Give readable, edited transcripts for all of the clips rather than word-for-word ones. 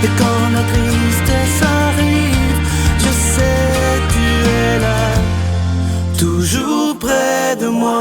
Et quand la tristesse arrive, je sais tu es là, toujours près de moi.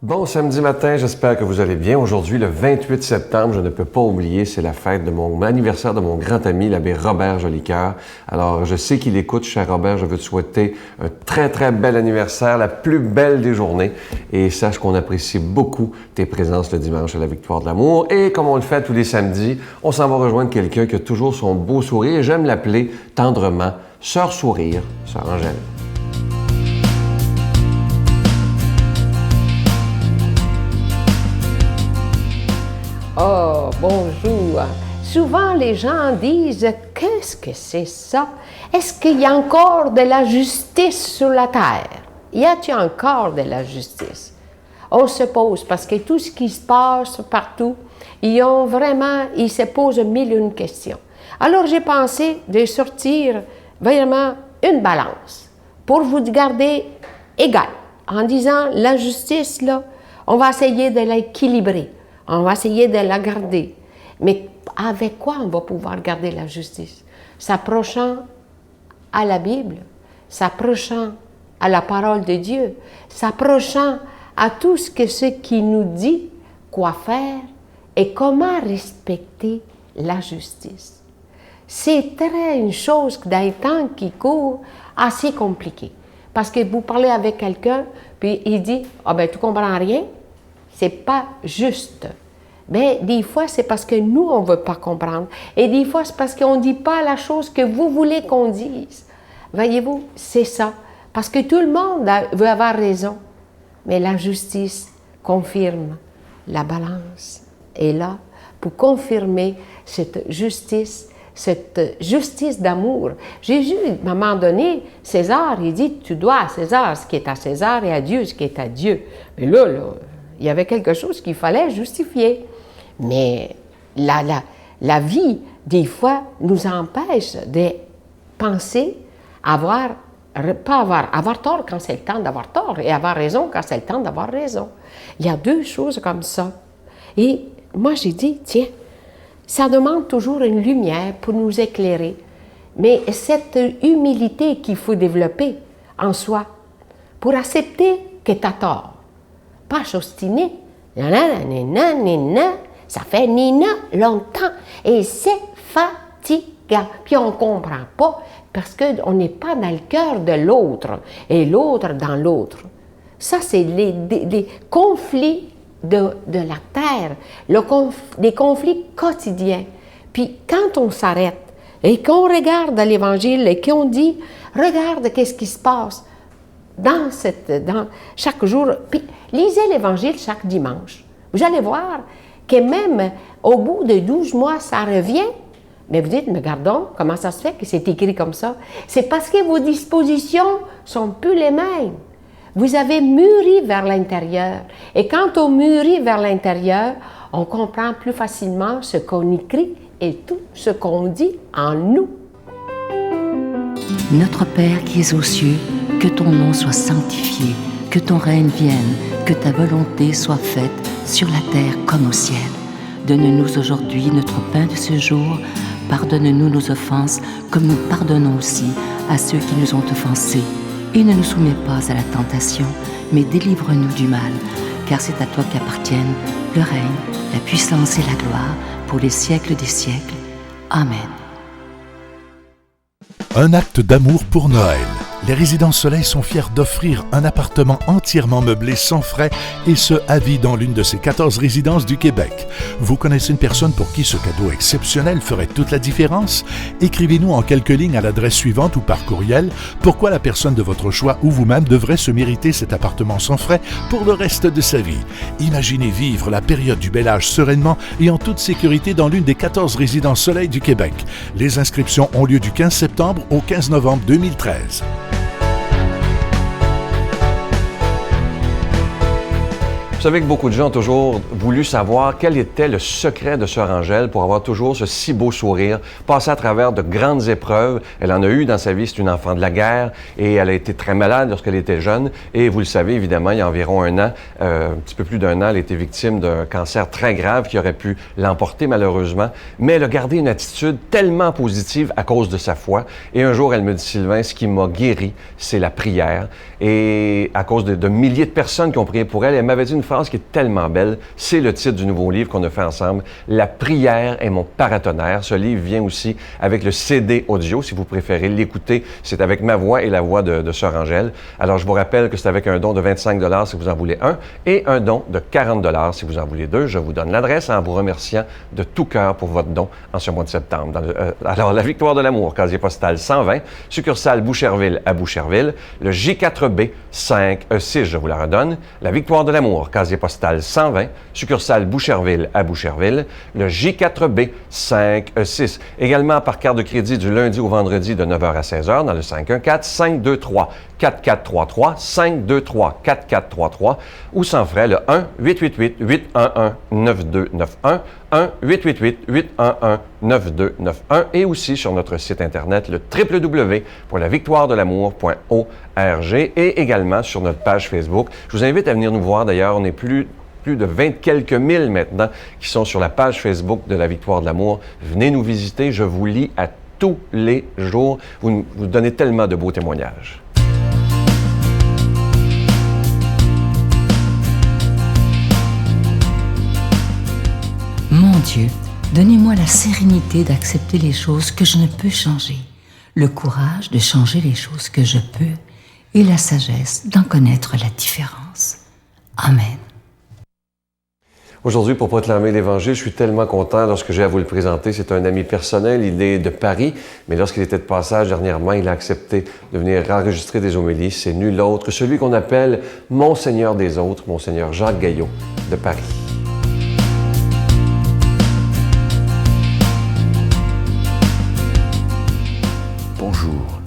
Bon samedi matin, j'espère que vous allez bien. Aujourd'hui, le 28 septembre, je ne peux pas oublier, c'est la fête de mon anniversaire de mon grand ami, l'abbé Robert Jolicoeur. Alors, je sais qu'il écoute, cher Robert, je veux te souhaiter un très, très bel anniversaire, la plus belle des journées. Et sache qu'on apprécie beaucoup tes présences le dimanche à la Victoire de l'amour. Et comme on le fait tous les samedis, on s'en va rejoindre quelqu'un qui a toujours son beau sourire. Et j'aime l'appeler tendrement Sœur Sourire, Sœur Angèle. Oh, bonjour. Souvent, les gens disent « Qu'est-ce que c'est ça? Est-ce qu'il y a encore de la justice sur la terre? Y a-t-il encore de la justice? » On se pose, parce que tout ce qui se passe partout, ils se posent mille et une questions. Alors, j'ai pensé de sortir vraiment une balance pour vous garder égal, en disant « La justice, là, on va essayer de l'équilibrer. » On va essayer de la garder. Mais avec quoi on va pouvoir garder la justice? S'approchant à la Bible, s'approchant à la parole de Dieu, s'approchant à tout ce qui nous dit quoi faire et comment respecter la justice. C'est une chose dans les temps qui courent assez compliquée. Parce que vous parlez avec quelqu'un, puis il dit « Ah ben tu comprends rien ». C'est pas juste. Mais des fois, c'est parce que nous, on ne veut pas comprendre. Et des fois, c'est parce qu'on ne dit pas la chose que vous voulez qu'on dise. Voyez-vous, c'est ça. Parce que tout le monde veut avoir raison. Mais la justice confirme. La balance est là pour confirmer cette justice d'amour. Jésus, à un moment donné, César, il dit « Tu dois à César ce qui est à César et à Dieu ce qui est à Dieu. » Mais là, il y avait quelque chose qu'il fallait justifier. Mais la vie, des fois, nous empêche de penser avoir tort quand c'est le temps d'avoir tort et avoir raison quand c'est le temps d'avoir raison. Il y a deux choses comme ça. Et moi, j'ai dit, tiens, ça demande toujours une lumière pour nous éclairer. Mais cette humilité qu'il faut développer en soi pour accepter que tu as tort. Pas s'ostiner. Ça fait nina longtemps et c'est fatigant. Puis on ne comprend pas parce qu'on n'est pas dans le cœur de l'autre et l'autre dans l'autre. Ça, c'est les conflits de la terre, les conflits quotidiens. Puis quand on s'arrête et qu'on regarde l'Évangile et qu'on dit « Regarde qu'est-ce qui se passe », dans chaque jour, puis lisez l'Évangile chaque dimanche. Vous allez voir que même au bout de 12 mois, ça revient. Mais vous dites, mais gardons, comment ça se fait que c'est écrit comme ça? C'est parce que vos dispositions sont plus les mêmes. Vous avez mûri vers l'intérieur. Et quand on mûrit vers l'intérieur, on comprend plus facilement ce qu'on écrit et tout ce qu'on dit en nous. Notre Père qui es aux cieux, que ton nom soit sanctifié, que ton règne vienne, que ta volonté soit faite sur la terre comme au ciel. Donne-nous aujourd'hui notre pain de ce jour. Pardonne-nous nos offenses, comme nous pardonnons aussi à ceux qui nous ont offensés. Et ne nous soumets pas à la tentation, mais délivre-nous du mal, car c'est à toi qu'appartiennent le règne, la puissance et la gloire, pour les siècles des siècles. Amen. Un acte d'amour pour Noël. Les Résidences Soleil sont fiers d'offrir un appartement entièrement meublé sans frais et ce, à vie dans l'une de ces 14 résidences du Québec. Vous connaissez une personne pour qui ce cadeau exceptionnel ferait toute la différence? Écrivez-nous en quelques lignes à l'adresse suivante ou par courriel pourquoi la personne de votre choix ou vous-même devrait se mériter cet appartement sans frais pour le reste de sa vie. Imaginez vivre la période du bel âge sereinement et en toute sécurité dans l'une des 14 Résidences Soleil du Québec. Les inscriptions ont lieu du 15 septembre au 15 novembre 2013. Vous savez que beaucoup de gens ont toujours voulu savoir quel était le secret de Sœur Angèle pour avoir toujours ce si beau sourire, passer à travers de grandes épreuves. Elle en a eu dans sa vie, c'est une enfant de la guerre et elle a été très malade lorsqu'elle était jeune. Et vous le savez, évidemment, il y a environ un an, un petit peu plus d'un an, elle a été victime d'un cancer très grave qui aurait pu l'emporter malheureusement. Mais elle a gardé une attitude tellement positive à cause de sa foi. Et un jour, elle me dit, Sylvain, ce qui m'a guéri, c'est la prière. Et à cause de milliers de personnes qui ont prié pour elle, elle m'avait dit une phrase qui est tellement belle. C'est le titre du nouveau livre qu'on a fait ensemble. La prière est mon paratonnerre. Ce livre vient aussi avec le CD audio, si vous préférez l'écouter. C'est avec ma voix et la voix de Sœur Angèle. Alors, je vous rappelle que c'est avec un don de 25 $ si vous en voulez un et un don de 40 $ si vous en voulez deux. Je vous donne l'adresse en vous remerciant de tout cœur pour votre don en ce mois de septembre. Alors, la Victoire de l'amour, casier postal 120, succursale Boucherville à Boucherville. Le J4B 5E6, je vous la redonne. La Victoire de l'amour, casier postal 120, succursale Boucherville à Boucherville, le J4B 5E6. Également par carte de crédit du lundi au vendredi de 9h à 16h dans le 514-523-4433, 523-4433 ou sans frais le 1-888-811-9291, 1-888-811-9291 et aussi sur notre site internet le www.lavictoiredelamour.org et également sur notre page Facebook. Je vous invite à venir nous voir d'ailleurs, on est plus de 20 quelques mille maintenant qui sont sur la page Facebook de la Victoire de l'amour. Venez nous visiter, je vous lis à tous les jours. Vous donnez tellement de beaux témoignages. Mon Dieu, donnez-moi la sérénité d'accepter les choses que je ne peux changer, le courage de changer les choses que je peux et la sagesse d'en connaître la différence. Amen. Aujourd'hui, pour proclamer l'Évangile, je suis tellement content lorsque j'ai à vous le présenter. C'est un ami personnel, il est de Paris, mais lorsqu'il était de passage dernièrement, il a accepté de venir enregistrer des homélies. C'est nul autre que celui qu'on appelle Monseigneur des autres, Monseigneur Jacques Gaillot de Paris. Bonjour.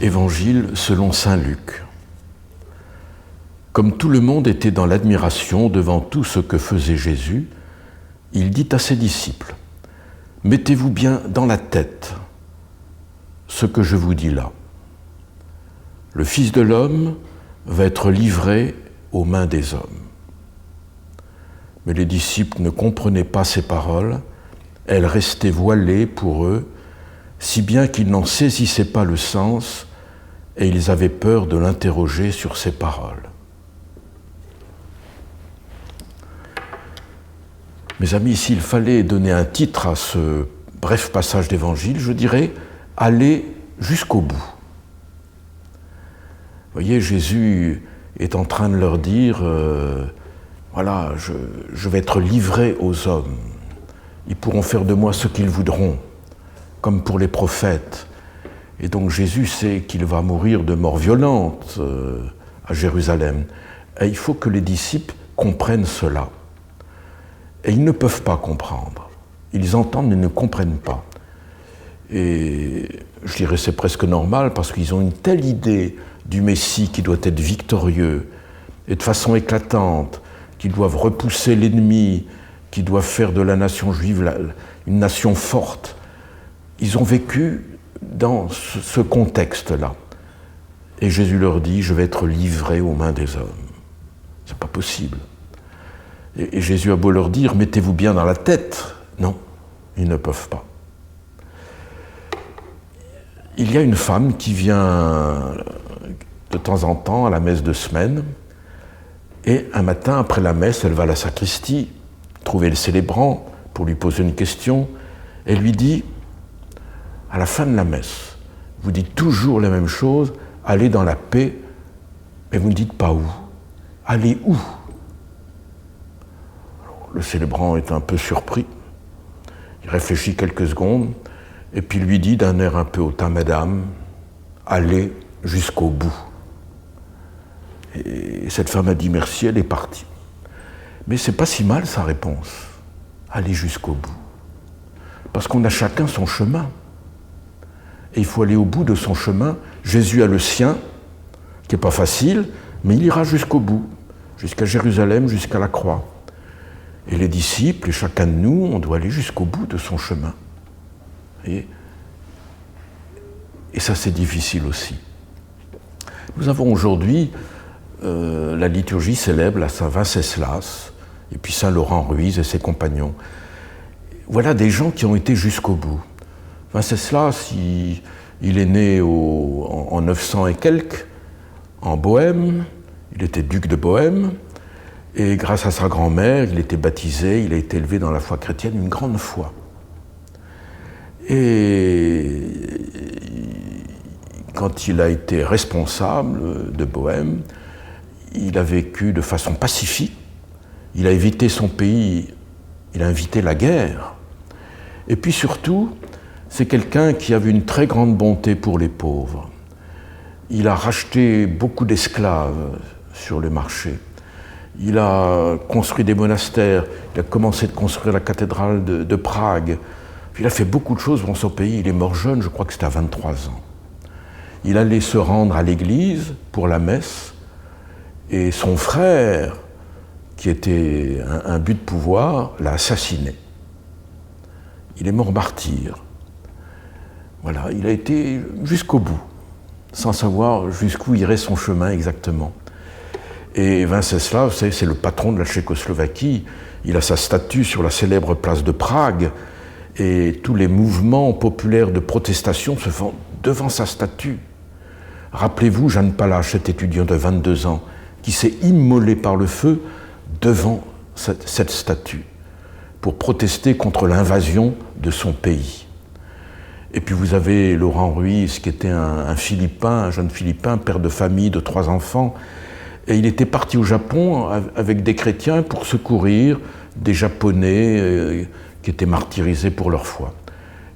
Évangile selon saint Luc. Comme tout le monde était dans l'admiration devant tout ce que faisait Jésus, il dit à ses disciples, « Mettez-vous bien dans la tête ce que je vous dis là. Le Fils de l'homme va être livré aux mains des hommes. » Mais les disciples ne comprenaient pas ces paroles, elles restaient voilées pour eux, si bien qu'ils n'en saisissaient pas le sens et ils avaient peur de l'interroger sur ces paroles. Mes amis, s'il fallait donner un titre à ce bref passage d'Évangile, je dirais « Aller jusqu'au bout ». Vous voyez, Jésus est en train de leur dire voilà, je vais être livré aux hommes. Ils pourront faire de moi ce qu'ils voudront, comme pour les prophètes. Et donc Jésus sait qu'il va mourir de mort violente à Jérusalem. Et il faut que les disciples comprennent cela. Et ils ne peuvent pas comprendre. Ils entendent mais ne comprennent pas. Et je dirais c'est presque normal parce qu'ils ont une telle idée du Messie qui doit être victorieux et de façon éclatante, qu'ils doivent repousser l'ennemi, qu'ils doivent faire de la nation juive une nation forte. Ils ont vécu dans ce contexte-là. Et Jésus leur dit, je vais être livré aux mains des hommes. C'est pas possible. Et Jésus a beau leur dire, mettez-vous bien dans la tête. Non, ils ne peuvent pas. Il y a une femme qui vient de temps en temps à la messe de semaine, et un matin, après la messe, elle va à la sacristie, trouver le célébrant pour lui poser une question, et lui dit, à la fin de la messe, vous dites toujours la même chose, allez dans la paix, mais vous ne dites pas où. Allez où ? Le célébrant est un peu surpris. Il réfléchit quelques secondes et puis lui dit d'un air un peu hautain, « Madame, allez jusqu'au bout. » Et cette femme a dit merci, elle est partie. Mais c'est pas si mal sa réponse. Aller jusqu'au bout. Parce qu'on a chacun son chemin. Et il faut aller au bout de son chemin. Jésus a le sien, qui n'est pas facile, mais il ira jusqu'au bout. jusqu'à Jérusalem, jusqu'à la croix. Et les disciples, et chacun de nous, on doit aller jusqu'au bout de son chemin. Et ça, c'est difficile aussi. Nous avons aujourd'hui, la liturgie célèbre la Saint Venceslas, et puis Saint Laurent Ruiz et ses compagnons. Voilà des gens qui ont été jusqu'au bout. Venceslas, il est né en 900 et quelques, en Bohême. Il était duc de Bohême. Et grâce à sa grand-mère, il était baptisé, il a été élevé dans la foi chrétienne, une grande foi. Et quand il a été responsable de Bohême, il a vécu de façon pacifique. Il a évité son pays, il a évité la guerre. Et puis surtout, c'est quelqu'un qui avait une très grande bonté pour les pauvres. Il a racheté beaucoup d'esclaves sur le marché. Il a construit des monastères, il a commencé de construire la cathédrale de Prague. Il a fait beaucoup de choses dans son pays. Il est mort jeune, je crois que c'était à 23 ans. Il allait se rendre à l'église pour la messe, et son frère, qui était un but de pouvoir, l'a assassiné. Il est mort martyr. Voilà, il a été jusqu'au bout, sans savoir jusqu'où irait son chemin exactement. Et Venceslas, c'est le patron de la Tchécoslovaquie. Il a sa statue sur la célèbre place de Prague, et tous les mouvements populaires de protestation se font devant sa statue. Rappelez-vous Jan Palach, cet étudiant de 22 ans, qui s'est immolé par le feu devant cette statue pour protester contre l'invasion de son pays. Et puis vous avez Laurent Ruiz, qui était un Philippin, un jeune Philippin, père de famille de 3 enfants, et il était parti au Japon avec des chrétiens pour secourir des Japonais qui étaient martyrisés pour leur foi.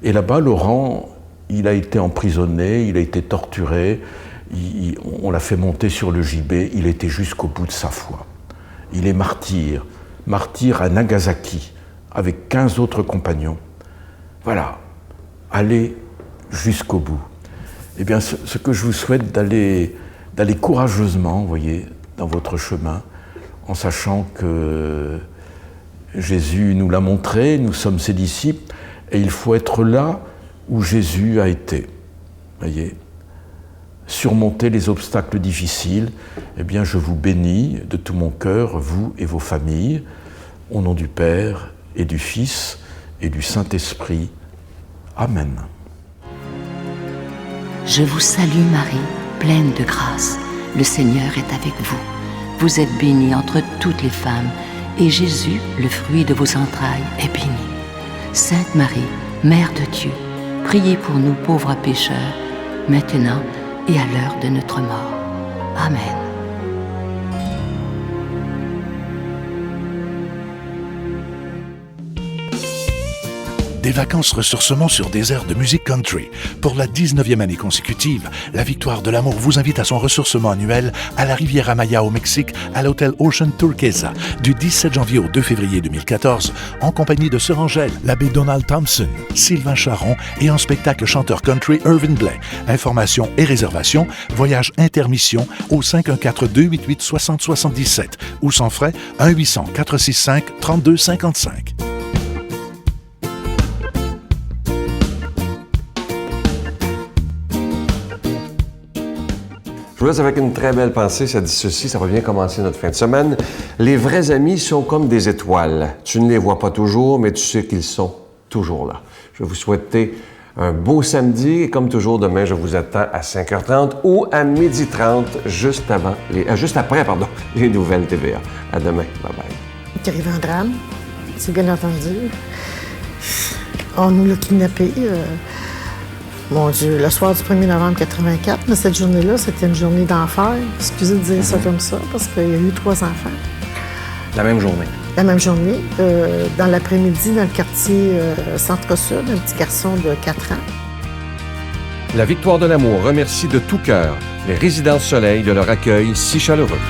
Et là-bas, Laurent, il a été emprisonné, il a été torturé, on l'a fait monter sur le gibet, il était jusqu'au bout de sa foi. Il est martyr à Nagasaki, avec 15 autres compagnons. Voilà, allez jusqu'au bout. Eh bien, ce que je vous souhaite, d'aller courageusement, vous voyez, dans votre chemin, en sachant que Jésus nous l'a montré, nous sommes ses disciples, et il faut être là où Jésus a été. Voyez, surmonter les obstacles difficiles. Eh bien, je vous bénis de tout mon cœur, vous et vos familles, au nom du Père et du Fils et du Saint-Esprit. Amen. Je vous salue Marie, pleine de grâce. Le Seigneur est avec vous. Vous êtes bénie entre toutes les femmes, et Jésus, le fruit de vos entrailles, est béni. Sainte Marie, Mère de Dieu, priez pour nous pauvres pécheurs, maintenant et à l'heure de notre mort. Amen. Des vacances ressourcement sur des airs de musique country. Pour la 19e année consécutive, la Victoire de l'Amour vous invite à son ressourcement annuel à la Riviera Maya au Mexique, à l'hôtel Ocean Turquesa, du 17 janvier au 2 février 2014, en compagnie de Sœur Angèle, l'abbé Donald Thompson, Sylvain Charon et en spectacle chanteur country Irvin Blais. Informations et réservations, voyage intermission au 514-288-6077 ou sans frais 1-800-465-3255. Je vous laisse avec une très belle pensée, ça dit ceci, ça va bien commencer notre fin de semaine. Les vrais amis sont comme des étoiles. Tu ne les vois pas toujours, mais tu sais qu'ils sont toujours là. Je vais vous souhaiter un beau samedi et comme toujours, demain, je vous attends à 5h30 ou à 12h30, juste après les nouvelles TVA. À demain. Bye-bye. Il est arrivé un drame, c'est bien entendu. On nous l'a kidnappé. Mon Dieu, le soir du 1er novembre 84, mais cette journée-là, c'était une journée d'enfer. Excusez de dire ça comme ça, parce qu'il y a eu 3 enfants. La même journée? La même journée. Dans l'après-midi, dans le quartier Centre-Sud, un petit garçon de 4 ans. La Victoire de l'Amour remercie de tout cœur les Résidences Soleil de leur accueil si chaleureux.